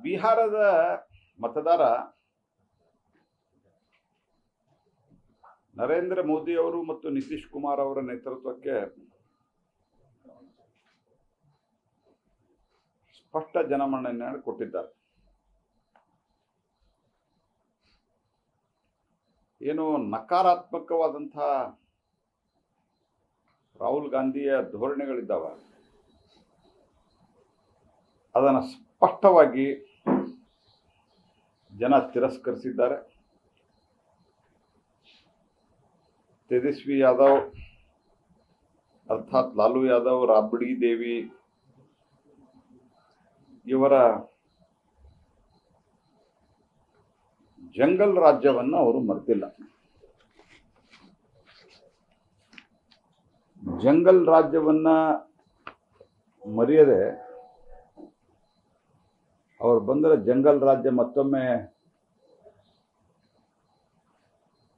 ಬಿಹಾರದ ಮತದಾರ ನರೇಂದ್ರ ಮೋದಿ ಅವರು ಮತ್ತು ನಿತೀಶ್ ಕುಮಾರ್ ಅವರ ನೇತೃತ್ವಕ್ಕೆ ಸ್ಪಷ್ಟ ಜನಮನ್ನಣೆಯನ್ನು ಕೊಟ್ಟಿದ್ದಾರೆ. ಏನು ನಕಾರಾತ್ಮಕವಾದಂತಹ ರಾಹುಲ್ ಗಾಂಧಿಯ ಧೋರಣೆಗಳಿದ್ದಾವ, ಅದನ್ನು ಸ್ಪಷ್ಟವಾಗಿ ಜನ ತಿರಸ್ಕರಿಸಿದ್ದಾರೆ. ತೇಜಸ್ವಿ ಯಾದವ್ ಅರ್ಥಾತ್ ಲಾಲು ಯಾದವ್, ರಾಬ್ಡಿ ದೇವಿ ಇವರ ಜಂಗಲ್ ರಾಜ್ಯವನ್ನು ಅವರು ಮರೆತಿಲ್ಲ. ಜಂಗಲ್ ರಾಜ್ಯವನ್ನ ಮರೆಯದೆ ಅವ್ರು ಬಂದರೆ ಜಂಗಲ್ ರಾಜ್ಯ ಮತ್ತೊಮ್ಮೆ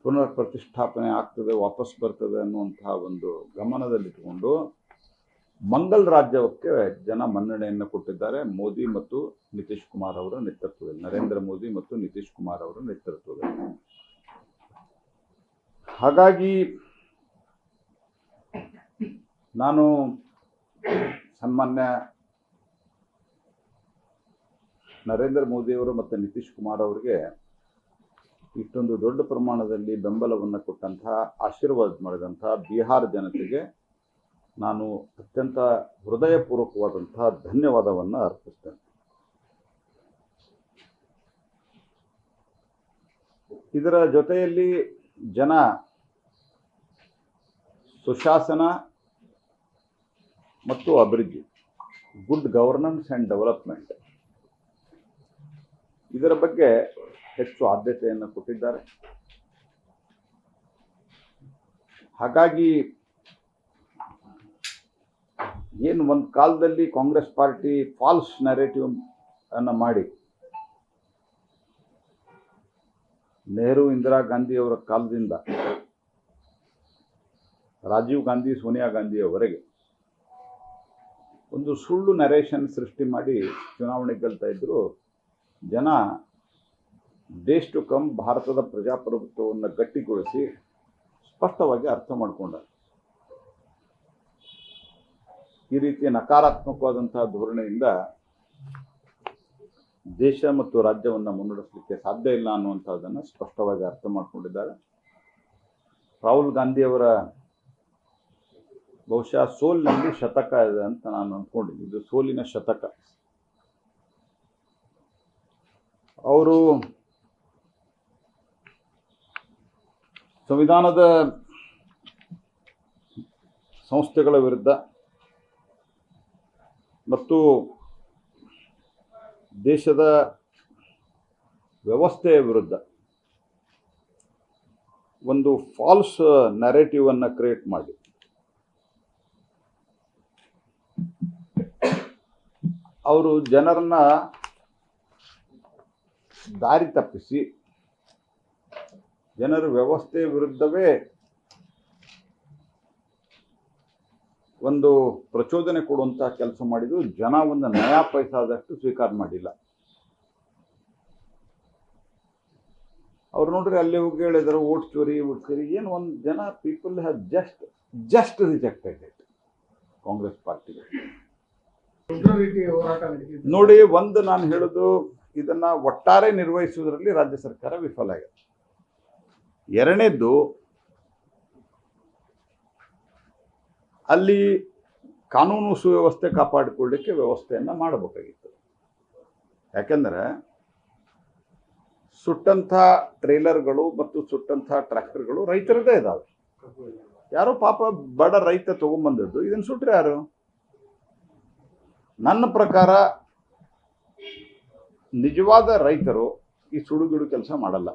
ಪುನರ್ ಪ್ರತಿಷ್ಠಾಪನೆ ಆಗ್ತದೆ, ವಾಪಸ್ ಬರ್ತದೆ ಅನ್ನುವಂತಹ ಒಂದು ಗಮನದಲ್ಲಿಟ್ಟುಕೊಂಡು ಮಂಗಲ್ ರಾಜ್ಯಕ್ಕೆ ಜನ ಮನ್ನಣೆಯನ್ನು ಕೊಟ್ಟಿದ್ದಾರೆ. ಮೋದಿ ಮತ್ತು ನಿತೀಶ್ ಕುಮಾರ್ ಅವರ ನೇತೃತ್ವದಲ್ಲಿ, ನರೇಂದ್ರ ಮೋದಿ ಮತ್ತು ನಿತೀಶ್ ಕುಮಾರ್ ಅವರ ನೇತೃತ್ವದಲ್ಲಿ. ಹಾಗಾಗಿ ನಾನು ಸನ್ಮಾನ್ಯ ನರೇಂದ್ರ ಮೋದಿ ಅವರು ಮತ್ತು ನಿತೀಶ್ ಕುಮಾರ್ ಅವರಿಗೆ ಇಷ್ಟೊಂದು ದೊಡ್ಡ ಪ್ರಮಾಣದಲ್ಲಿ ಬೆಂಬಲವನ್ನು ಕೊಟ್ಟಂತಹ, ಆಶೀರ್ವಾದ ಮಾಡಿದಂತಹ ಬಿಹಾರ ಜನತೆಗೆ ನಾನು ಅತ್ಯಂತ ಹೃದಯಪೂರ್ವಕವಾದಂತಹ ಧನ್ಯವಾದವನ್ನು ಅರ್ಪಿಸ್ತೇನೆ. ಇದರ ಜೊತೆಯಲ್ಲಿ ಜನ ಸುಶಾಸನ ಮತ್ತು ಅಭಿವೃದ್ಧಿ, ಗುಡ್ ಗವರ್ನೆನ್ಸ್ ಆ್ಯಂಡ್ ಡೆವಲಪ್ಮೆಂಟ್, ಇದರ ಬಗ್ಗೆ ಹೆಚ್ಚು ಆದ್ಯತೆಯನ್ನು ಕೊಟ್ಟಿದ್ದಾರೆ. ಹಾಗಾಗಿ ಏನು ಒಂದು ಕಾಲದಲ್ಲಿ ಕಾಂಗ್ರೆಸ್ ಪಾರ್ಟಿ ಫಾಲ್ಸ್ ನ್ಯಾರೇಟಿವ್ ಅನ್ನು ಮಾಡಿ ನೆಹರು ಇಂದಿರಾ ಗಾಂಧಿ ಅವರ ಕಾಲದಿಂದ ರಾಜೀವ್ ಗಾಂಧಿ ಸೋನಿಯಾ ಗಾಂಧಿಯವರೆಗೆ ಒಂದು ಸುಳ್ಳು ನರೇಷನ್ ಸೃಷ್ಟಿ ಮಾಡಿ ಚುನಾವಣೆ ಗೆಲ್ತಾ ಇದ್ರು ಜನ. ಡೇಸ್ ಟು ಕಮ್ ಭಾರತದ ಪ್ರಜಾಪ್ರಭುತ್ವವನ್ನು ಗಟ್ಟಿಗೊಳಿಸಿ ಸ್ಪಷ್ಟವಾಗಿ ಅರ್ಥ ಮಾಡಿಕೊಂಡರು. ಈ ರೀತಿಯ ನಕಾರಾತ್ಮಕವಾದಂತಹ ಧೋರಣೆಯಿಂದ ದೇಶ ಮತ್ತು ರಾಜ್ಯವನ್ನು ಮುನ್ನಡೆಸಲಿಕ್ಕೆ ಸಾಧ್ಯ ಇಲ್ಲ ಅನ್ನುವಂಥದ್ದನ್ನು ಸ್ಪಷ್ಟವಾಗಿ ಅರ್ಥ ಮಾಡಿಕೊಂಡಿದ್ದಾರೆ. ರಾಹುಲ್ ಗಾಂಧಿಯವರ ಬಹುಶಃ ಸೋಲಿನಲ್ಲಿ ಶತಕ ಇದೆ ಅಂತ ನಾನು ಅಂದ್ಕೊಂಡಿದ್ದೀನಿ. ಇದು ಸೋಲಿನ ಶತಕ. ಅವರು ಸಂವಿಧಾನದ ಸಂಸ್ಥೆಗಳ ವಿರುದ್ಧ ಮತ್ತು ದೇಶದ ವ್ಯವಸ್ಥೆಯ ವಿರುದ್ಧ ಒಂದು ಫಾಲ್ಸ್ ನ್ಯಾರೇಟಿವ್ ಅನ್ನು ಕ್ರಿಯೇಟ್ ಮಾಡಿ ಅವರು ಜನರನ್ನ ದಾರಿ ತಪ್ಪಿಸಿ ಜನರ ವ್ಯವಸ್ಥೆಯ ವಿರುದ್ಧವೇ ಒಂದು ಪ್ರಚೋದನೆ ಕೊಡುವಂತಹ ಕೆಲಸ ಮಾಡಿದ್ರು. ಜನ ಒಂದು ನಯಾ ಪೈಸಾದಷ್ಟು ಸ್ವೀಕಾರ ಮಾಡಿಲ್ಲ. ಅವ್ರು ನೋಡ್ರಿ ಅಲ್ಲಿ ಹೋಗಿ ಹೇಳಿದ್ರು ಓಟ್ ಚೋರಿ ಏನು ಒಂದು ಜನ people have just rejected it. Congress ಪಾರ್ಟಿಗೆ ನೋಡಿ, ಒಂದು ನಾನು ಹೇಳೋದು, ಇದನ್ನ ಒಟ್ಟಾರೆ ನಿರ್ವಹಿಸುವುದರಲ್ಲಿ ರಾಜ್ಯ ಸರ್ಕಾರ ವಿಫಲ ಆಗಿದೆ. ಎರಡನೇದ್ದು, ಅಲ್ಲಿ ಕಾನೂನು ಸುವ್ಯವಸ್ಥೆ ಕಾಪಾಡಿಕೊಳ್ಳಲಿಕ್ಕೆ ವ್ಯವಸ್ಥೆಯನ್ನು ಮಾಡಬೇಕಾಗಿತ್ತು. ಯಾಕೆಂದರೆ ಸುಟ್ಟಂಥ ಟ್ರೇಲರ್ಗಳು ಮತ್ತು ಸುಟ್ಟಂಥ ಟ್ರ್ಯಾಕ್ಟರ್ಗಳು ರೈತರದ್ದೇ ಇದ್ದಾವೆ. ಯಾರೋ ಪಾಪ ಬಡ ರೈತ ತಗೊಂಡ್ಬಂದದ್ದು, ಇದನ್ನು ಸುಟ್ರೆ ಯಾರು? ನನ್ನ ಪ್ರಕಾರ ನಿಜವಾದ ರೈತರು ಈ ಸುಡುಗಿಡು ಕೆಲಸ ಮಾಡಲ್ಲ.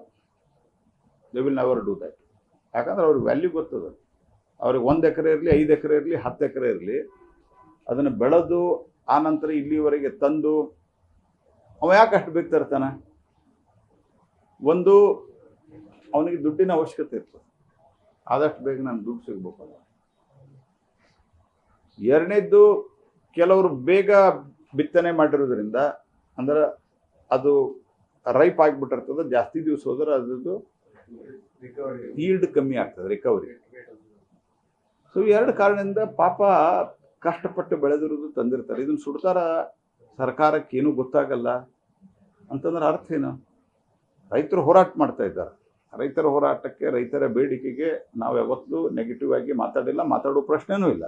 They will never do that. ಯಾಕಂದ್ರೆ ಅವ್ರಿಗೆ ವ್ಯಾಲ್ಯೂ ಗೊತ್ತದ. ಅವ್ರಿಗೆ 1 ಎಕರೆ ಇರಲಿ, 5 ಎಕರೆ ಇರಲಿ, 10 ಎಕರೆ ಇರಲಿ, ಅದನ್ನು ಬೆಳೆದು ಆನಂತರ ಇಲ್ಲಿವರೆಗೆ ತಂದು ಅವ ಯಾಕೆ ಅಷ್ಟು ಬೇಗ ತರ್ತಾನೆ? ಒಂದು, ಅವನಿಗೆ ದುಡ್ಡಿನ ಅವಶ್ಯಕತೆ ಇರ್ತದೆ, ಆದಷ್ಟು ಬೇಗ ನಾನು ದುಡ್ಡು ಸಿಗ್ಬೇಕಲ್ಲ. ಎರಡನೇದ್ದು, ಕೆಲವರು ಬೇಗ ಬಿತ್ತನೆ ಮಾಡಿರೋದ್ರಿಂದ, ಅಂದ್ರೆ ಅದು ರೈಪ್ ಆಗಿಬಿಟ್ಟಿರ್ತದೆ, ಜಾಸ್ತಿ ದಿವಸ ಹೋದ್ರೆ ಅದ್ರದ್ದು ಈಲ್ಡ್ ಕಮ್ಮಿ ಆಗ್ತದೆ, ರಿಕವರಿ. ಸೊ ಎರಡು ಕಾರಣದಿಂದ ಪಾಪ ಕಷ್ಟಪಟ್ಟು ಬೆಳೆದಿರೋದು ತಂದಿರ್ತಾರೆ. ಇದನ್ನು ಸುಡ್ತಾರ, ಸರ್ಕಾರಕ್ಕೆ ಏನೂ ಗೊತ್ತಾಗಲ್ಲ ಅಂತಂದ್ರೆ ಅರ್ಥ ಏನು? ರೈತರು ಹೋರಾಟ ಮಾಡ್ತಾ ಇದ್ದಾರೆ. ರೈತರ ಹೋರಾಟಕ್ಕೆ, ರೈತರ ಬೇಡಿಕೆಗೆ ನಾವು ಯಾವತ್ತೂ ನೆಗೆಟಿವ್ ಆಗಿ ಮಾತಾಡಿಲ್ಲ, ಮಾತಾಡೋ ಪ್ರಶ್ನೆನೂ ಇಲ್ಲ.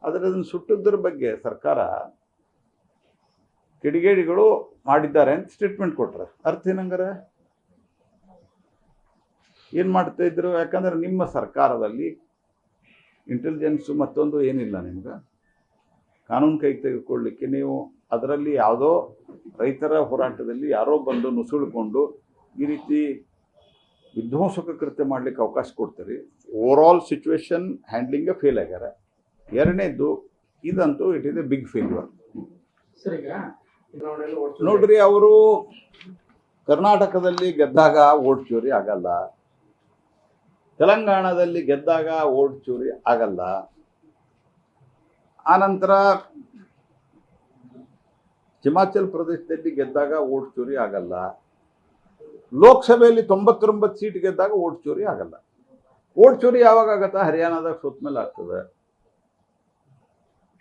ಆದರೆ ಅದನ್ನು ಸುಟ್ಟದ್ರ ಬಗ್ಗೆ ಸರ್ಕಾರ ಕಿಡಿಗೇಡಿಗಳು ಮಾಡಿದ್ದಾರೆ ಅಂತ ಸ್ಟೇಟ್ಮೆಂಟ್ ಕೊಟ್ರೆ ಅರ್ಥ ಏನಂಗಾರೆ? ಏನು ಮಾಡ್ತಾ ಇದ್ರು? ಯಾಕಂದ್ರೆ ನಿಮ್ಮ ಸರ್ಕಾರದಲ್ಲಿ ಇಂಟೆಲಿಜೆನ್ಸು ಮತ್ತೊಂದು ಏನಿಲ್ಲ ನಿಮ್ಗೆ. ಕಾನೂನು ಕೈ ತೆಗೆದುಕೊಳ್ಳಿಕ್ಕೆ ನೀವು ಅದರಲ್ಲಿ ಯಾವುದೋ ರೈತರ ಹೋರಾಟದಲ್ಲಿ ಯಾರೋ ಬಂದು ನುಸುಳಿಕೊಂಡು ಈ ರೀತಿ ವಿಧ್ವಂಸಕ ಕೃತ್ಯ ಮಾಡಲಿಕ್ಕೆ ಅವಕಾಶ ಕೊಡ್ತೀರಿ. Over all situation handling fail ಆಗ್ಯಾರ. ಎರಡನೇದು ಇದಂತೂ it is a big failure. ನೋಡ್ರಿ, ಅವರು ಕರ್ನಾಟಕದಲ್ಲಿ ಗೆದ್ದಾಗ ವೋಟ್ ಚೋರಿ ಆಗಲ್ಲ, ತೆಲಂಗಾಣದಲ್ಲಿ ಗೆದ್ದಾಗ ವೋಟ್ ಚೋರಿ ಆಗಲ್ಲ, ಆನಂತರ ಹಿಮಾಚಲ್ ಪ್ರದೇಶದಲ್ಲಿ ಗೆದ್ದಾಗ ವೋಟ್ ಚೋರಿ ಆಗಲ್ಲ, ಲೋಕಸಭೆಯಲ್ಲಿ 99 ಸೀಟ್ ಗೆದ್ದಾಗ ವೋಟ್ ಚೋರಿ ಆಗಲ್ಲ. ವೋಟ್ ಚೋರಿ ಯಾವಾಗ ಆಗತ್ತಾ? ಹರಿಯಾಣದಾಗ ಸೋತ ಮೇಲೆ ಆಗ್ತದೆ.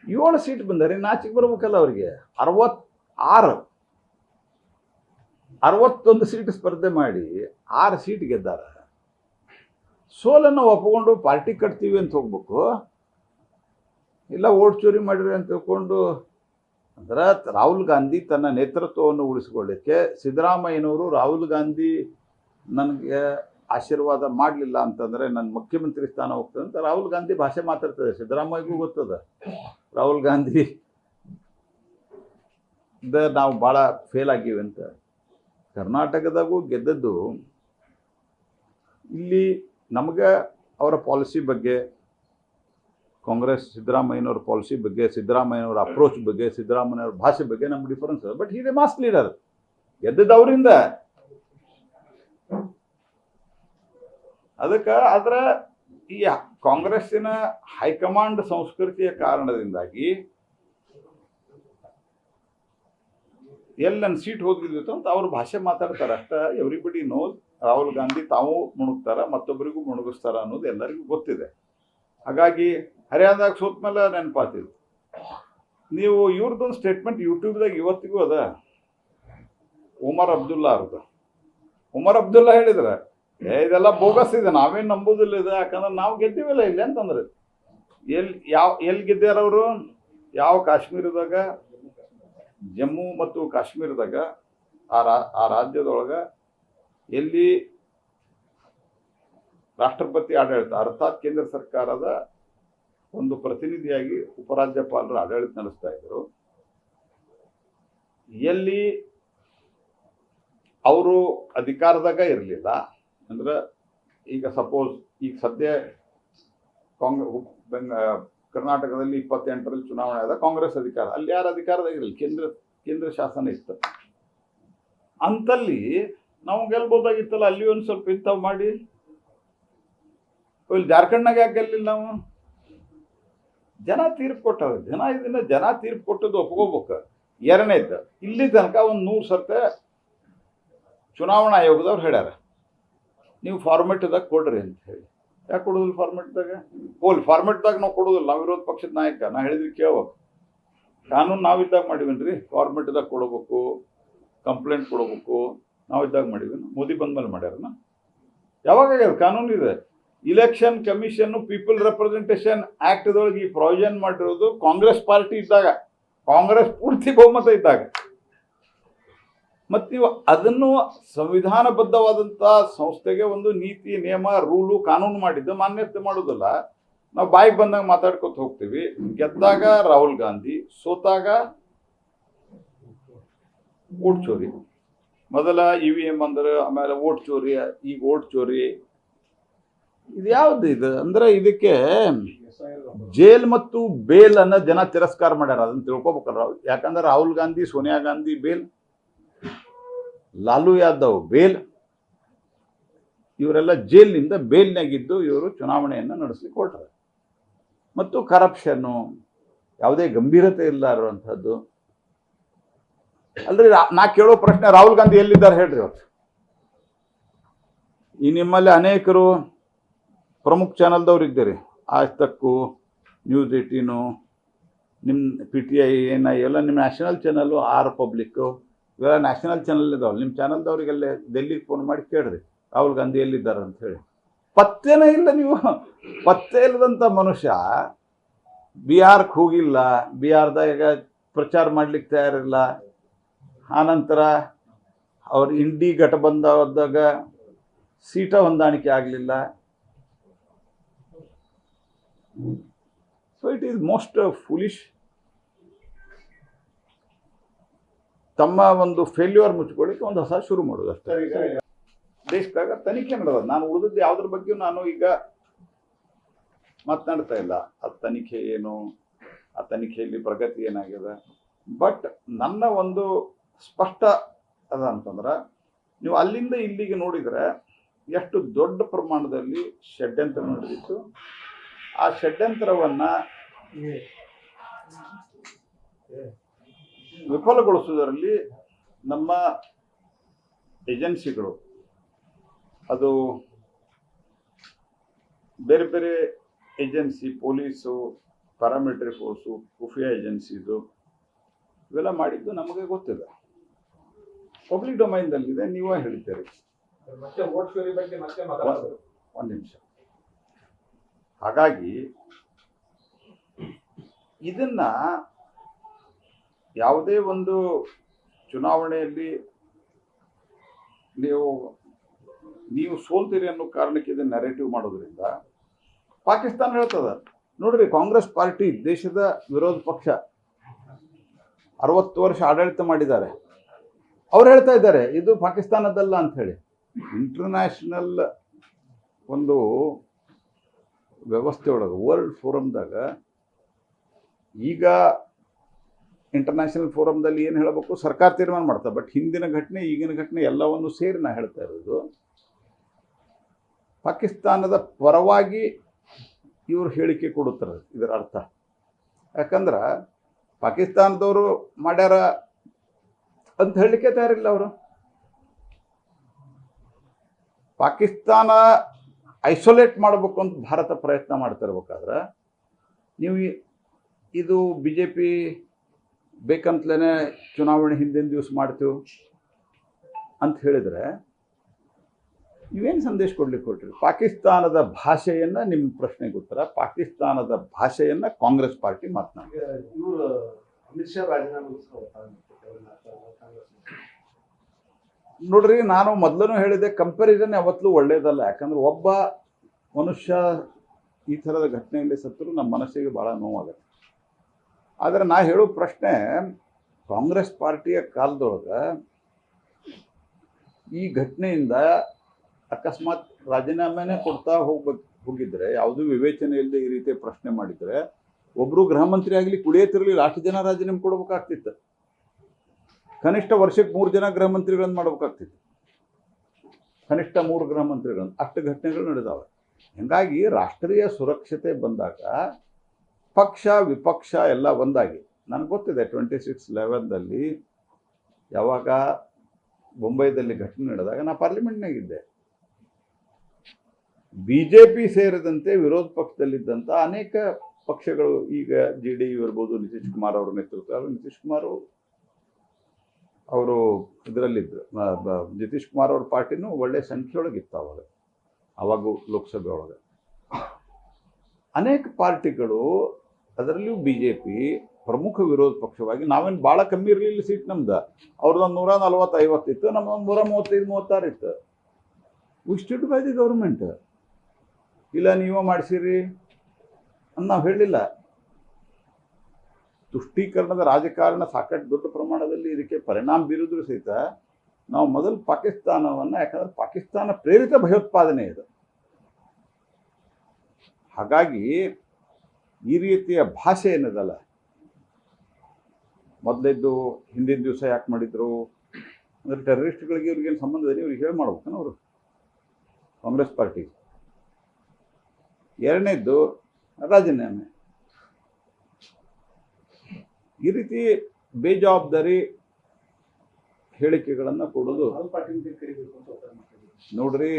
7 ಸೀಟ್ ಬಂದರೆ ನಾಚಿಕೆ ಬರ್ಬೇಕಲ್ಲ ಅವರಿಗೆ. 61 ಸೀಟ್ ಸ್ಪರ್ಧೆ ಮಾಡಿ 6 ಸೀಟ್ ಗೆದ್ದಾರ. ಸೋಲನ್ನು ಒಪ್ಪಿಕೊಂಡು ಪಾರ್ಟಿ ಕಟ್ತೀವಿ ಅಂತ ಹೋಗ್ಬೇಕು, ಇಲ್ಲ ವೋಟ್ ಚೋರಿ ಮಾಡಿರಿ ಅಂತ ತಿಳ್ಕೊಂಡು. ಅಂದ್ರೆ ರಾಹುಲ್ ಗಾಂಧಿ ತನ್ನ ನೇತೃತ್ವವನ್ನು ಉಳಿಸ್ಕೊಳ್ಳಿಕ್ಕೆ ಸಿದ್ದರಾಮಯ್ಯನವರು ರಾಹುಲ್ ಗಾಂಧಿ ನನಗೆ ಆಶೀರ್ವಾದ ಮಾಡಲಿಲ್ಲ ಅಂತಂದರೆ ನನ್ನ ಮುಖ್ಯಮಂತ್ರಿ ಸ್ಥಾನ ಹೋಗ್ತದೆ ಅಂತ ರಾಹುಲ್ ಗಾಂಧಿ ಭಾಷೆ ಮಾತಾಡ್ತದೆ. ಸಿದ್ದರಾಮಯ್ಯಗೂ ಗೊತ್ತದ ರಾಹುಲ್ ಗಾಂಧಿ ನಾವು ಭಾಳ ಫೇಲ್ ಆಗಿವಿ ಅಂತ. ಕರ್ನಾಟಕದಾಗೂ ಗೆದ್ದದ್ದು ಇಲ್ಲಿ ನಮಗೆ ಅವರ ಪಾಲಿಸಿ ಬಗ್ಗೆ, ಕಾಂಗ್ರೆಸ್ ಸಿದ್ದರಾಮಯ್ಯನವ್ರ ಪಾಲಿಸಿ ಬಗ್ಗೆ, ಸಿದ್ದರಾಮಯ್ಯನವ್ರ ಅಪ್ರೋಚ್ ಬಗ್ಗೆ, ಸಿದ್ದರಾಮಯ್ಯವ್ರ ಭಾಷೆ ಬಗ್ಗೆ ನಮ್ಗೆ ಡಿಫರೆನ್ಸ್. ಬಟ್ ಹೀಗೆ ಮಾಸ್ ಲೀಡರ್ ಗೆದ್ದದ್ದು ಅವರಿಂದ. ಅದಕ್ಕೆ ಆದರೆ ಈ ಕಾಂಗ್ರೆಸ್ಸಿನ ಹೈಕಮಾಂಡ್ ಸಂಸ್ಕೃತಿಯ ಕಾರಣದಿಂದಾಗಿ ಎಲ್ಲಿ ನನ್ನ ಸೀಟ್ ಹೋಗಿದ್ದಿತ್ತು ಅಂತ ಅವ್ರ ಭಾಷೆ ಮಾತಾಡ್ತಾರೆ ಅಷ್ಟೇ. ಎವ್ರಿಬಡಿ ನೋಸ್ ರಾಹುಲ್ ಗಾಂಧಿ ತಾವು ಮುಣುಗ್ತಾರ, ಮತ್ತೊಬ್ಬರಿಗೂ ಮುಣುಗಿಸ್ತಾರ ಅನ್ನೋದು ಎಲ್ಲರಿಗೂ ಗೊತ್ತಿದೆ. ಹಾಗಾಗಿ ಹರಿಯಾಣದಾಗ ಸೋತ ಮೇಲೆ ನೆನಪಾತಿದ್ರು. ನೀವು ಇವ್ರದ್ದೊಂದು ಸ್ಟೇಟ್ಮೆಂಟ್ ಯೂಟ್ಯೂಬ್ದಾಗ ಇವತ್ತಿಗೂ ಅದ, ಉಮರ್ ಅಬ್ದುಲ್ಲಾ ಅವ್ರದ್ದು. ಉಮರ್ ಅಬ್ದುಲ್ಲಾ ಹೇಳಿದ್ರೆ ಇದೆಲ್ಲ ಬೋಗಸ್ ಇದೆ, ನಾವೇನು ನಂಬೋದಿಲ್ಲ ಇದೆ, ಯಾಕಂದ್ರೆ ನಾವು ಗೆದ್ದೀವಿಲ್ಲ ಇಲ್ಲಿ ಅಂತಂದ್ರೆ. ಎಲ್ಲಿ ಗೆದ್ದಾರ ಅವರು? ಯಾವ ಕಾಶ್ಮೀರದಾಗ, ಜಮ್ಮು ಮತ್ತು ಕಾಶ್ಮೀರದಾಗ, ಆ ರಾಜ್ಯದೊಳಗೆ ಎಲ್ಲಿ ರಾಷ್ಟ್ರಪತಿ ಆಡಳಿತ ಅರ್ಥಾತ್ ಕೇಂದ್ರ ಸರ್ಕಾರದ ಒಂದು ಪ್ರತಿನಿಧಿಯಾಗಿ ಉಪರಾಜ್ಯಪಾಲರು ಆಡಳಿತ ನಡೆಸ್ತಾ ಇದ್ರು, ಎಲ್ಲಿ ಅವರು ಅಧಿಕಾರದಾಗ ಇರಲಿಲ್ಲ. ಅಂದ್ರೆ ಈಗ ಸಪೋಸ್ ಈಗ ಸದ್ಯ ಕರ್ನಾಟಕದಲ್ಲಿ 28ರಲ್ಲಿ ಚುನಾವಣೆ ಆದ ಕಾಂಗ್ರೆಸ್ ಅಧಿಕಾರ, ಅಲ್ಲಿ ಯಾರು ಅಧಿಕಾರದಾಗ ಇರಲಿಲ್ಲ, ಕೇಂದ್ರ ಶಾಸನ ಇತ್ತು. ಅಂತಲ್ಲಿ ನಾವು ಗೆಲ್ಬೋದಾಗಿತ್ತಲ್ಲ, ಅಲ್ಲಿ ಒಂದು ಸ್ವಲ್ಪ ಇಂಥವು ಮಾಡಿ. ಇಲ್ಲಿ ಜಾರ್ಖಂಡ್ನಾಗ ಯಾಕೆ ಗೆಲ್ಲಿಲ್ಲ ನಾವು? ಜನ ತೀರ್ಪು ಕೊಟ್ಟಾರ. ಜನ ತೀರ್ಪು ಕೊಟ್ಟದ್ದು ಒಪ್ಕೋಬೇಕು. ಎರಡನೇದು, ಇಲ್ಲಿ ತನಕ ಒಂದು 100 ಸರ್ತೆ ಚುನಾವಣಾ ಆಯೋಗದವ್ರು ಹೇಳ್ಯಾರ ನೀವು ಫಾರ್ಮೆಟ್ದಾಗ ಕೊಡ್ರಿ ಅಂತ ಹೇಳಿ. ಯಾಕೆ ಕೊಡೋದಿಲ್ಲ ಫಾರ್ಮೆಟ್ದಾಗ? ಫಾರ್ಮೆಟ್ದಾಗ ನಾವು ಕೊಡೋದಿಲ್ಲ, ನಾವು ವಿರೋಧ ಪಕ್ಷದ ನಾಯಕ. ನಾ ಹೇಳಿದ್ವಿ ಕೇಳ್ಬೇಕು. ಕಾನೂನು ನಾವಿದ್ದಾಗ ಮಾಡಿವನ್ರಿ, ಫಾರ್ಮೆಟ್ದಾಗ ಕೊಡಬೇಕು, ಕಂಪ್ಲೇಂಟ್ ಕೊಡಬೇಕು, ನಾವಿದ್ದಾಗ ಮಾಡಿವಿ. ಮೋದಿ ಬಂದ್ಮೇಲೆ ಮಾಡ್ಯಾರನ? ಯಾವಾಗ ಆಗ್ಯಾರ? ಕಾನೂನು ಇದೆ. ಇಲೆಕ್ಷನ್ ಕಮಿಷನ್ ಪೀಪಲ್ ರೆಪ್ರೆಸೆಂಟೇಷನ್ ಆಕ್ಟ್ದೊಳಗೆ ಈ ಪ್ರೊವಿಷನ್ ಮಾಡಿರೋದು ಕಾಂಗ್ರೆಸ್ ಪಾರ್ಟಿ ಇದ್ದಾಗ, ಕಾಂಗ್ರೆಸ್ ಪೂರ್ತಿ ಬಹುಮತ ಇದ್ದಾಗ. ಮತ್ತು ನೀವು ಅದನ್ನು ಸಂವಿಧಾನಬದ್ಧವಾದಂಥ ಸಂಸ್ಥೆಗೆ ಒಂದು ನೀತಿ, ನಿಯಮ, ರೂಲು, ಕಾನೂನು ಮಾಡಿದ್ದು ಮಾನ್ಯತೆ ಮಾಡೋದಿಲ್ಲ. ನಾವು ಬಾಯಿಗೆ ಬಂದಾಗ ಮಾತಾಡ್ಕೊತ ಹೋಗ್ತೀವಿ. ಗೆದ್ದಾಗ ರಾಹುಲ್ ಗಾಂಧಿ, ಸೋತಾಗ ವೋಟ್ ಚೋರಿ. ಮೊದಲ EVM ಅಂದ್ರೆ, ಆಮೇಲೆ ವೋಟ್ ಚೋರಿ, ಈಗ ವೋಟ್ ಚೋರಿ. ಇದು ಯಾವ್ದು ಇದು ಅಂದ್ರೆ? ಇದಕ್ಕೆ ಜೈಲ್ ಮತ್ತು ಬೇಲ್ ಅನ್ನೋ ಜನ ತಿರಸ್ಕಾರ ಮಾಡ್ಯಾರ. ಅದನ್ನ ತಿಳ್ಕೊಬೇಕಲ್ಲ. ಯಾಕಂದ್ರೆ ರಾಹುಲ್ ಗಾಂಧಿ, ಸೋನಿಯಾ ಗಾಂಧಿ ಬೇಲ್, ಲಾಲು ಯಾದವ್ ಬೇಲ್, ಇವರೆಲ್ಲ ಜೈಲಿನಿಂದ ಬೇಲ್ನಾಗಿದ್ದು ಇವರು ಚುನಾವಣೆಯನ್ನು ನಡೆಸಲಿಕ್ಕೆ ಹೊರಟಾರೆ. ಮತ್ತು ಕರಪ್ಷನ್ನು, ಯಾವುದೇ ಗಂಭೀರತೆ ಇಲ್ಲ ಇರುವಂಥದ್ದು. ಅಲ್ರಿ ನಾ ಕೇಳೋ ಪ್ರಶ್ನೆ, ರಾಹುಲ್ ಗಾಂಧಿ ಎಲ್ಲಿದ್ದಾರೆ ಹೇಳ್ರಿ ಇವತ್ತು? ಈ ನಿಮ್ಮಲ್ಲಿ ಅನೇಕರು ಪ್ರಮುಖ ಚಾನಲ್ದವ್ರು ಇದ್ದೀರಿ, ಆಜ್ ತಕ್ಕು, ನ್ಯೂಸ್ 18, ನಿಮ್ಮ PTI, NI ಎಲ್ಲ ನಿಮ್ಮ ನ್ಯಾಷನಲ್ ಚಾನಲ್ಲು, ಆರ್ ಪಬ್ಲಿಕ್ಕು ಇವೆಲ್ಲ ನ್ಯಾಷನಲ್ ಚಾನಲ್ ಇದಾವಲ್ಲ. ನಿಮ್ಮ ಚಾನಲ್ದವ್ರಿಗೆಲ್ಲ ಡೆಲ್ಲಿಗೆ ಫೋನ್ ಮಾಡಿ ಕೇಳ್ರಿ ರಾಹುಲ್ ಗಾಂಧಿ ಎಲ್ಲಿದ್ದಾರೆ ಅಂತ ಹೇಳಿ. ಪತ್ತೇನೇ ಇಲ್ಲ. ನೀವು ಪತ್ತೆ ಇಲ್ಲದಂಥ ಮನುಷ್ಯ ಬಿಹಾರ್ಗೆ ಹೋಗಿಲ್ಲ, ಬಿಹಾರ್ದಾಗ ಪ್ರಚಾರ ಮಾಡ್ಲಿಕ್ಕೆ ತಯಾರಿಲ್ಲ. ಆನಂತರ ಅವ್ರು ಇಂಡಿ ಗಠಬಂಧನದಾಗ ಸೀಟ ಹೊಂದಾಣಿಕೆ ಆಗಲಿಲ್ಲ. So it is most foolish. ತಮ್ಮ ಒಂದು ಫೇಲ್ಯೂರ್ ಮುಚ್ಕೊಳ್ಳಿಕ್ಕೆ ಒಂದು ಹೊಸ ಶುರು ಮಾಡೋದು ಅಷ್ಟೇ. ದೇಶದಾಗ ತನಿಖೆ ನಡೆದ, ನಾನು ಉಳಿದದ್ದು ಯಾವುದ್ರ ಬಗ್ಗೆ ನಾನು ಈಗ ಮಾತನಾಡ್ತಾ ಇಲ್ಲ. ಆ ತನಿಖೆ ಏನು, ಆ ತನಿಖೆಯಲ್ಲಿ ಪ್ರಗತಿ ಏನಾಗಿದೆ. ಬಟ್ ನನ್ನ ಒಂದು ಸ್ಪಷ್ಟ ಅದ ಅಂತಂದ್ರೆ, ನೀವು ಅಲ್ಲಿಂದ ಇಲ್ಲಿಗೆ ನೋಡಿದರೆ ಎಷ್ಟು ದೊಡ್ಡ ಪ್ರಮಾಣದಲ್ಲಿ ಷಡ್ಯಂತ್ರ ನಡೆದಿತ್ತು. ಆ ಷಡ್ಯಂತ್ರವನ್ನು ವಿಫಲಗೊಳಿಸುವುದರಲ್ಲಿ ನಮ್ಮ ಏಜೆನ್ಸಿಗಳು, ಅದು ಬೇರೆ ಬೇರೆ ಏಜೆನ್ಸಿ, ಪೊಲೀಸು, ಪ್ಯಾರಾಮಿಲಿಟರಿ ಫೋರ್ಸು, ಖುಫಿಯಾ ಏಜೆನ್ಸಿದು ಇವೆಲ್ಲ ಮಾಡಿದ್ದು ನಮಗೆ ಗೊತ್ತಿದೆ. ಪಬ್ಲಿಕ್ ಡೊಮೈನ್ದಲ್ಲಿದೆ, ನೀವೇ ಹೇಳ್ತೀರಿ. ಒಂದು ನಿಮಿಷ. ಹಾಗಾಗಿ ಇದನ್ನ ಯಾವುದೇ ಒಂದು ಚುನಾವಣೆಯಲ್ಲಿ ನೀವು ಸೋಲ್ತೀರಿ ಅನ್ನೋ ಕಾರಣಕ್ಕೆ ಇದನ್ನ ನರೇಟಿವ್ ಮಾಡೋದ್ರಿಂದ ಪಾಕಿಸ್ತಾನ ಹೇಳ್ತದ. ನೋಡ್ರಿ, ಕಾಂಗ್ರೆಸ್ ಪಾರ್ಟಿ ದೇಶದ ವಿರೋಧ ಪಕ್ಷ 60 ವರ್ಷ ಆಡಳಿತ ಮಾಡಿದ್ದಾರೆ. ಅವ್ರು ಹೇಳ್ತಾ ಇದ್ದಾರೆ ಇದು ಪಾಕಿಸ್ತಾನದಲ್ಲ ಅಂತ ಹೇಳಿ. ಇಂಟರ್ನ್ಯಾಷನಲ್ ಒಂದು ವ್ಯವಸ್ಥೆ ಒಳಗೆ, ವರ್ಲ್ಡ್ ಫೋರಮ್ದಾಗ, ಈಗ ಇಂಟರ್ನ್ಯಾಷನಲ್ ಫೋರಮ್ದಲ್ಲಿ ಏನು ಹೇಳಬೇಕು ಸರ್ಕಾರ ತೀರ್ಮಾನ ಮಾಡ್ತಾರೆ. ಬಟ್ ಹಿಂದಿನ ಘಟನೆ, ಈಗಿನ ಘಟನೆ ಎಲ್ಲವನ್ನು ಸೇರಿ ನಾ ಹೇಳ್ತಾ ಇರೋದು, ಪಾಕಿಸ್ತಾನದ ಪರವಾಗಿ ಇವರು ಹೇಳಿಕೆ ಕೊಡುತ್ತಾರೆ. ಇದರ ಅರ್ಥ ಯಾಕಂದ್ರೆ ಪಾಕಿಸ್ತಾನದವರು ಮಾಡ್ಯಾರ ಅಂತ ಹೇಳಲಿಕ್ಕೆ ತಯಾರಿಲ್ಲ. ಅವರು ಪಾಕಿಸ್ತಾನ ಐಸೋಲೇಟ್ ಮಾಡಬೇಕು ಅಂತ ಭಾರತ ಪ್ರಯತ್ನ ಮಾಡ್ತಿರ್ಬೇಕಾದ್ರೆ ನೀವು ಇದು BJP ಬೇಕಂತಲೇ ಚುನಾವಣೆ ಹಿಂದಿನ ದಿವಸ ಮಾಡ್ತೀವಿ ಅಂತ ಹೇಳಿದರೆ ನೀವೇನು ಸಂದೇಶ ಕೊಡ್ಲಿಕ್ಕೆ ಹೊರಟ್ರಿ? ಪಾಕಿಸ್ತಾನದ ಭಾಷೆಯನ್ನು, ನಿಮ್ಮ ಪ್ರಶ್ನೆಗೆ ಉತ್ತರ, ಪಾಕಿಸ್ತಾನದ ಭಾಷೆಯನ್ನು ಕಾಂಗ್ರೆಸ್ ಪಾರ್ಟಿ ಮಾತನಾಡಿ. ಇವರು ಅಮಿತ್ ಶಾ ರಾಜೀನಾಮೆ ನೋಡ್ರಿ, ನಾನು ಮೊದಲೂ ಹೇಳಿದೆ, ಕಂಪ್ಯಾರಿಸನ್ ಯಾವತ್ತೂ ಒಳ್ಳೆಯದಲ್ಲ. ಯಾಕಂದ್ರೆ ಒಬ್ಬ ಮನುಷ್ಯ ಈ ಥರದ ಘಟನೆಯಲ್ಲಿ ಸತ್ತರೂ ನಮ್ಮ ಮನಸ್ಸಿಗೆ ಭಾಳ ನೋವಾಗುತ್ತೆ. ಆದರೆ ನಾ ಹೇಳೋ ಪ್ರಶ್ನೆ, ಕಾಂಗ್ರೆಸ್ ಪಾರ್ಟಿಯ ಕಾಲದೊಳಗೆ ಈ ಘಟನೆಯಿಂದ ಅಕಸ್ಮಾತ್ ರಾಜೀನಾಮೆನೇ ಕೊಡ್ತಾ ಹೋಗಿದ್ರೆ, ಯಾವುದೂ ವಿವೇಚನೆ ಇಲ್ಲದೆ ಈ ರೀತಿ ಪ್ರಶ್ನೆ ಮಾಡಿದರೆ, ಒಬ್ಬರು ಗೃಹ ಮಂತ್ರಿ ಆಗಲಿ ಕುಡಿಯತಿರಲಿಲ್ಲ, 8 ಜನ ರಾಜೀನಾಮೆ ಕೊಡಬೇಕಾಗ್ತಿತ್ತು. ಕನಿಷ್ಠ ವರ್ಷಕ್ಕೆ 3 ಜನ ಗೃಹ ಮಂತ್ರಿಗಳನ್ನು ಮಾಡಬೇಕಾಗ್ತಿತ್ತು, ಕನಿಷ್ಠ 3 ಗೃಹ ಮಂತ್ರಿಗಳನ್ನು. ಅಷ್ಟು ಘಟನೆಗಳು ನಡೆದಾವೆ. ಹೀಗಾಗಿ ರಾಷ್ಟ್ರೀಯ ಸುರಕ್ಷತೆ ಬಂದಾಗ ಪಕ್ಷ ವಿಪಕ್ಷ ಎಲ್ಲ ಒಂದಾಗಿ, ನನಗೆ ಗೊತ್ತಿದೆ 26/11 ಯಾವಾಗ ಮುಂಬೈದಲ್ಲಿ ಘಟನೆ ನಡೆದಾಗ ನಾ ಪಾರ್ಲಿಮೆಂಟ್ನಾಗಿದ್ದೆ. BJP ಸೇರಿದಂತೆ ವಿರೋಧ ಪಕ್ಷದಲ್ಲಿದ್ದಂಥ ಅನೇಕ ಪಕ್ಷಗಳು, ಈಗ JDU ಇರ್ಬೋದು, ನಿತೀಶ್ ಕುಮಾರ್ ಅವರ ನೇತೃತ್ವ, ನಿತೀಶ್ ಕುಮಾರ್ ಅವರು ಇದರಲ್ಲಿದ್ದರು, ನಿತೀಶ್ ಕುಮಾರ್ ಅವ್ರ ಪಾರ್ಟಿನೂ ಒಳ್ಳೆಯ ಸಂಖ್ಯೆಯೊಳಗಿತ್ತು ಅವಾಗ ಲೋಕಸಭೆ ಒಳಗೆ. ಅನೇಕ ಪಾರ್ಟಿಗಳು, ಅದರಲ್ಲಿಯೂ BJP ಪ್ರಮುಖ ವಿರೋಧ ಪಕ್ಷವಾಗಿ, ನಾವೇನು ಭಾಳ ಕಮ್ಮಿ ಇರಲಿಲ್ಲ ಸೀಟ್ ನಮ್ದು. ಅವ್ರದ್ದೊಂದು 140-50 ಇತ್ತು, ನಮ್ಮದೊಂದು 135-36 ಇತ್ತು. We stood by the government. ಇಲ್ಲ ನೀವೇ ಮಾಡಿಸಿರಿ ಅಂತ ನಾವು ಹೇಳಲಿಲ್ಲ. ತುಷ್ಟೀಕರಣದ ರಾಜಕಾರಣ ಸಾಕಷ್ಟು ದೊಡ್ಡ ಪ್ರಮಾಣದಲ್ಲಿ ಇದಕ್ಕೆ ಪರಿಣಾಮ ಬೀರಿದ್ರು ಸಹಿತ ನಾವು ಮೊದಲು ಪಾಕಿಸ್ತಾನವನ್ನು, ಯಾಕಂದ್ರೆ ಪಾಕಿಸ್ತಾನ ಪ್ರೇರಿತ ಭಯೋತ್ಪಾದನೆ ಇದು. ಹಾಗಾಗಿ ಈ ರೀತಿಯ ಭಾಷೆ ಏನದಲ್ಲ, ಮೊದಲಿದ್ದು ಹಿಂದಿನ ದಿವಸ ಯಾಕೆ ಮಾಡಿದ್ರು ಅಂದರೆ ಟೆರರಿಸ್ಟ್ಗಳಿಗೆ ಇವ್ರಿಗೇನು ಸಂಬಂಧ ಇದೆ, ಇವ್ರಿಗೆ ಹೇಳಿ ಮಾಡ್ಬೇಕನ ಅವರು ಕಾಂಗ್ರೆಸ್ ಪಾರ್ಟಿ. ಎರಡನೇದ್ದು ರಾಜೀನಾಮೆ. ಈ ರೀತಿ ಬೇಜವಾಬ್ದಾರಿ ಹೇಳಿಕೆಗಳನ್ನು ಕೊಡೋದು. ಆಲ್ ಪಾರ್ಟಿಯಿಂದ ಕರಿಬೇಕು ಅಂತ ಒತ್ತಾಯ ಮಾಡ್ತಿದ್ದೀವಿ. ನೋಡ್ರಿ,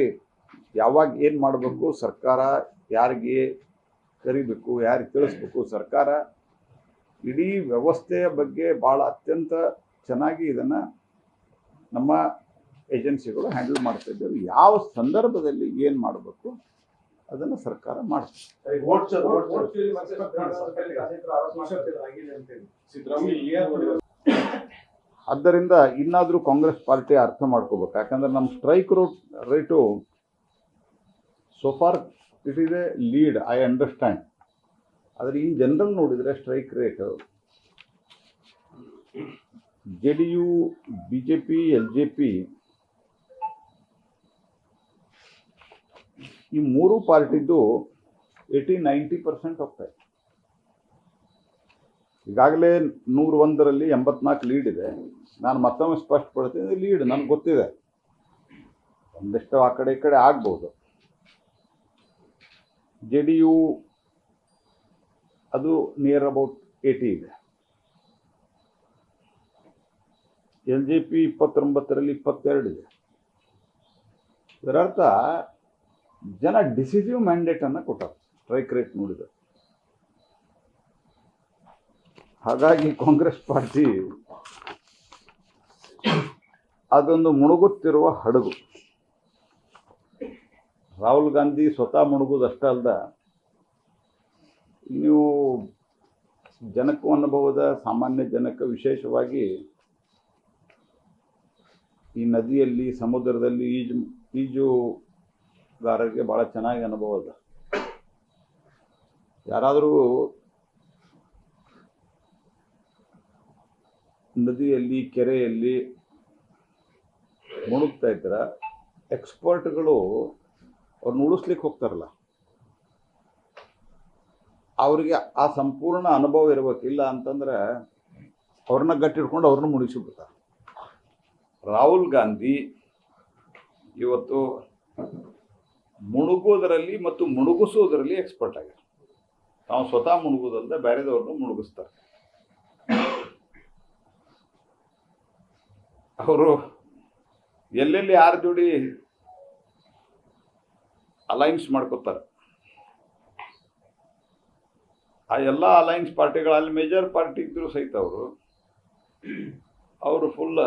ಯಾವಾಗ ಏನು ಮಾಡಬೇಕು, ಸರ್ಕಾರ ಯಾರಿಗೆ ಕರಿಬೇಕು, ಯಾರಿಗೆ ತಿಳಿಸ್ಬೇಕು, ಸರ್ಕಾರ ಇಡೀ ವ್ಯವಸ್ಥೆಯ ಬಗ್ಗೆ ಭಾಳ ಅತ್ಯಂತ ಚೆನ್ನಾಗಿ ಇದನ್ನು ನಮ್ಮ ಏಜೆನ್ಸಿಗಳು ಹ್ಯಾಂಡಲ್ ಮಾಡ್ತಿದ್ದೇವೆ. ಯಾವ ಸಂದರ್ಭದಲ್ಲಿ ಏನು ಮಾಡಬೇಕು ಅದನ್ನು ಸರ್ಕಾರ ಮಾಡ್ತದೆ. ಈಗ vote ಚೋರಿ ಮತ್ತೆ ಆಗಿದೆ ಅಂತ ಹೇಳಿ ಸಿದ್ದರಾಮಯ್ಯ ಆದ್ದರಿಂದ ಇನ್ನಾದರೂ ಕಾಂಗ್ರೆಸ್ ಪಾರ್ಟಿ ಅರ್ಥ ಮಾಡ್ಕೋಬೇಕು. ಯಾಕಂದ್ರೆ ನಮ್ಮ strike rate so far it is A lead, I understand. ಆದರೆ ಇನ್ ಜನರಲ್ ನೋಡಿದರೆ strike rate JDU, BJP, LJP ಈ ಮೂರು ಪಾರ್ಟಿದ್ದು 80-90% ಹೋಗ್ತಾ ಇದೆ. ಈಗಾಗಲೇ 101ರಲ್ಲಿ 84 ಲೀಡ್ ಇದೆ. ನಾನು ಮತ್ತೊಮ್ಮೆ ಸ್ಪಷ್ಟಪಡ್ತೀನಿ, ಲೀಡ್ ನನಗೆ ಗೊತ್ತಿದೆ. ಒಂದಿಷ್ಟು ಆ ಕಡೆ ಈ ಕಡೆ ಆಗ್ಬೋದು. JDU ಅದು ನಿಯರ್ ಅಬೌಟ್ 80 ಇದೆ. LJP 29ರಲ್ಲಿ 22 ಇದೆ. ಇದರರ್ಥ ಜನ ಡಿಸಿಸಿವ್ ಮ್ಯಾಂಡೇಟನ್ನು ಕೊಟ್ಟರು ಸ್ಟ್ರೈಕ್ ರೇಟ್ ನೋಡಿದರೆ. ಹಾಗಾಗಿ ಕಾಂಗ್ರೆಸ್ ಪಾರ್ಟಿ ಅದೊಂದು ಮುಳುಗುತ್ತಿರುವ ಹಡಗು. ರಾಹುಲ್ ಗಾಂಧಿ ಸ್ವತಃ ಮುಳುಗುವುದಷ್ಟೇ ಅಲ್ಲದ, ನೀವು ಜನಕ್ಕೂ ಅನುಭವದ ಸಾಮಾನ್ಯ ಜನಕ್ಕೆ ವಿಶೇಷವಾಗಿ ಈ ನದಿಯಲ್ಲಿ ಸಮುದ್ರದಲ್ಲಿ ಈಜುಗಾರರಿಗೆ ಭಾಳ ಚೆನ್ನಾಗಿ ಅನುಭವ ಅದ. ಯಾರಾದರೂ ನದಿಯಲ್ಲಿ ಕೆರೆಯಲ್ಲಿ ಮುಳುಗ್ತಾ ಇದ್ರ ಎಕ್ಸ್ಪರ್ಟ್ಗಳು ಅವ್ರನ್ನ ಉಳಿಸ್ಲಿಕ್ಕೆ ಹೋಗ್ತಾರಲ್ಲ, ಅವರಿಗೆ ಆ ಸಂಪೂರ್ಣ ಅನುಭವ ಇರಬೇಕಿಲ್ಲ ಅಂತಂದ್ರೆ ಅವ್ರನ್ನ ಗಟ್ಟಿಡ್ಕೊಂಡು ಅವ್ರನ್ನ ಮುಳುಗಿಸಿಬಿಡ್ತಾರೆ. ರಾಹುಲ್ ಗಾಂಧಿ ಇವತ್ತು ಮುಳುಗೋದರಲ್ಲಿ ಮತ್ತು ಮುಳುಗಿಸೋದರಲ್ಲಿ ಎಕ್ಸ್ಪರ್ಟ್ ಆಗ್ಯಾರ. ತಾವು ಸ್ವತಃ ಮುಳುಗೋದಲ್ಲದೆ ಬೇರೆದವ್ರನ್ನ ಮುಳುಗಿಸ್ತಾರೆ. ಅವರು ಎಲ್ಲೆಲ್ಲಿ ಯಾರ ಜೋಡಿ ಅಲೈನ್ಸ್ ಮಾಡ್ಕೋತಾರೆ, ಆ ಎಲ್ಲ ಅಲೈನ್ಸ್ ಪಾರ್ಟಿಗಳಲ್ಲಿ ಮೇಜರ್ ಪಾರ್ಟಿ ಇದ್ದರೂ ಸಹಿತ ಅವರು ಫುಲ್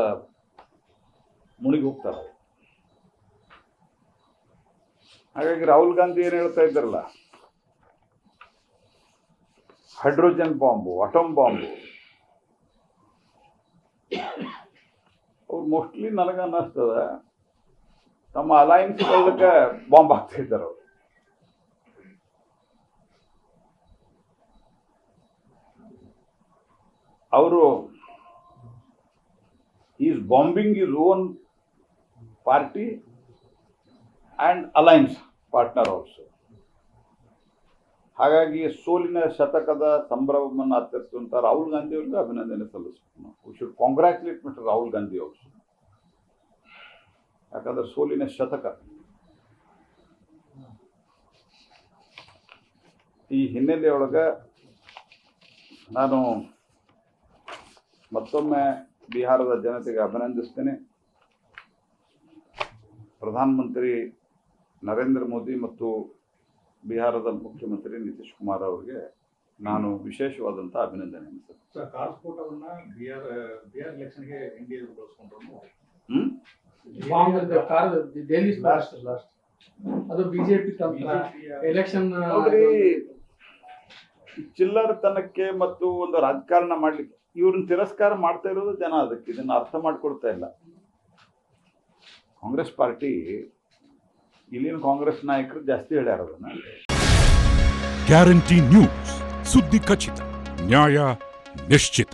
ಮುಳುಗಿ ಹೋಗ್ತಾರೆ. ಹಾಗಾಗಿ ರಾಹುಲ್ ಗಾಂಧಿ ಏನು ಹೇಳ್ತಾ ಇದ್ದಾರಲ್ಲ, ಹೈಡ್ರೋಜನ್ ಬಾಂಬು, ಅಟೋಮ್ ಬಾಂಬು, ಅವ್ರು ಮೋಸ್ಟ್ಲಿ ನನಗನ್ನಿಸ್ತದ ತಮ್ಮ ಅಲೈನ್ಸ್ಗಳಿಗೆ ಬಾಂಬ್ ಹಾಕ್ತಾ ಇದ್ದಾರೆ. ಅವರು is bombing his own party and alliance partner also. ಹಾಗಾಗಿ ಸೋಲಿನ ಶತಕದ ಸಂಭ್ರಮವನ್ನು ಆಚರಿಸುವಂಥ ರಾಹುಲ್ ಗಾಂಧಿ ಅವ್ರಿಗೆ ಅಭಿನಂದನೆ ಸಲ್ಲಿಸ್ಬೇಕು. We should congratulate mister Rahul Gandhi also. ಯಾಕಂದ್ರೆ ಸೋಲಿನ ಶತಕ. ಈ ಹಿನ್ನೆಲೆಯೊಳಗೆ ನಾನು ಮತ್ತೊಮ್ಮೆ ಬಿಹಾರದ ಜನತೆಗೆ ಅಭಿನಂದಿಸ್ತೇನೆ. ಪ್ರಧಾನಮಂತ್ರಿ ನರೇಂದ್ರ ಮೋದಿ ಮತ್ತು ಬಿಹಾರದ ಮುಖ್ಯಮಂತ್ರಿ ನಿತೀಶ್ ಕುಮಾರ್ ಅವರಿಗೆ ನಾನು ವಿಶೇಷವಾದಂಥ ಅಭಿನಂದನೆ ಸರ್, ಕಾರ್ ಸ್ಫೋಟವನ್ನ ಬಿಹಾರ್ ಎಲೆಕ್ಷನ್ಗೆ NDA ಬಳಸ್ಕೊಂಡ್ರು. ದೆಹಲಿ ಅದು ಬಿಜೆಪಿ ಎಲೆಕ್ಷನ್ ನೋಡ್ರಿ, ಚಿಲ್ಲರತನಕ್ಕೆ ಮತ್ತು ಒಂದು ರಾಜಕಾರಣ ಮಾಡ್ಲಿಕ್ಕೆ ಇವ್ರನ್ನ ತಿರಸ್ಕಾರ ಮಾಡ್ತಾ ಇರೋದು ಜನ. ಅದಕ್ಕೆ ಇದನ್ನ ಅರ್ಥ ಮಾಡ್ಕೊಳ್ತಾ ಇಲ್ಲ ಕಾಂಗ್ರೆಸ್ ಪಾರ್ಟಿ. ಇಲ್ಲಿನ ಕಾಂಗ್ರೆಸ್ ನಾಯಕರು ಜಾಸ್ತಿ ಹೇಳ್ಯಾರ ಅದನ್ನ. ಗ್ಯಾರಂಟಿ ನ್ಯೂಸ್, ಸುದ್ದಿ ಖಚಿತ, ನ್ಯಾಯ ನಿಶ್ಚಿತ.